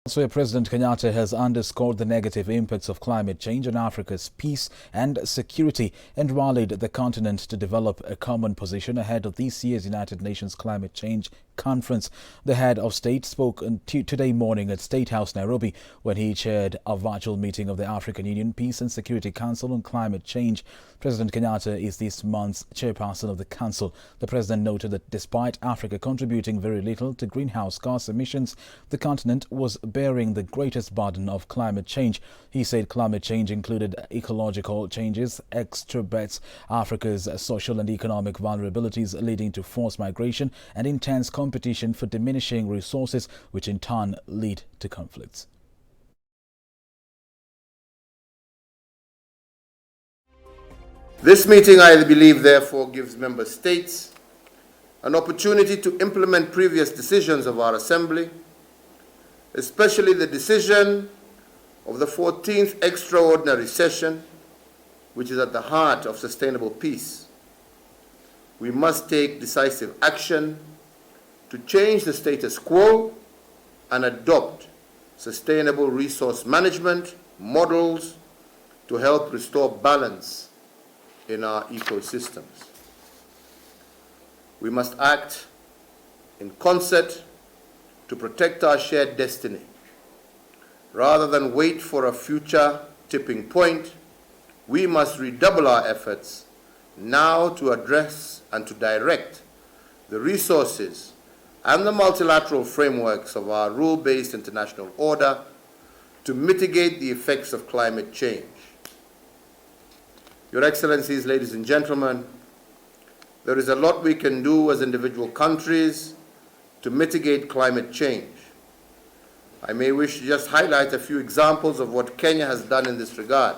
Elsewhere, President Kenyatta has underscored the negative impacts of climate change on Africa's peace and security and rallied the continent to develop a common position ahead of this year's United Nations Climate Change Conference. The head of state spoke today morning at State House, Nairobi, when he chaired a virtual meeting of the African Union Peace and Security Council on climate change. President Kenyatta is this month's chairperson of the council. The president noted that despite Africa contributing very little to greenhouse gas emissions, the continent was bearing the greatest burden of climate change. He said climate change included ecological changes, exacerbates Africa's social and economic vulnerabilities, leading to forced migration and intense competition for diminishing resources, which in turn lead to conflicts. This meeting, I believe, therefore, gives member states an opportunity to implement previous decisions of our Assembly, especially the decision of the 14th extraordinary session, which is at the heart of sustainable peace. We must take decisive action to change the status quo and adopt sustainable resource management models to help restore balance in our ecosystems. We must act in concert to protect our shared destiny. Rather than wait for a future tipping point, we must redouble our efforts now to address and to direct the resources and the multilateral frameworks of our rule-based international order to mitigate the effects of climate change. Your Excellencies, ladies and gentlemen, there is a lot we can do as individual countries to mitigate climate change. I may wish to just highlight a few examples of what Kenya has done in this regard.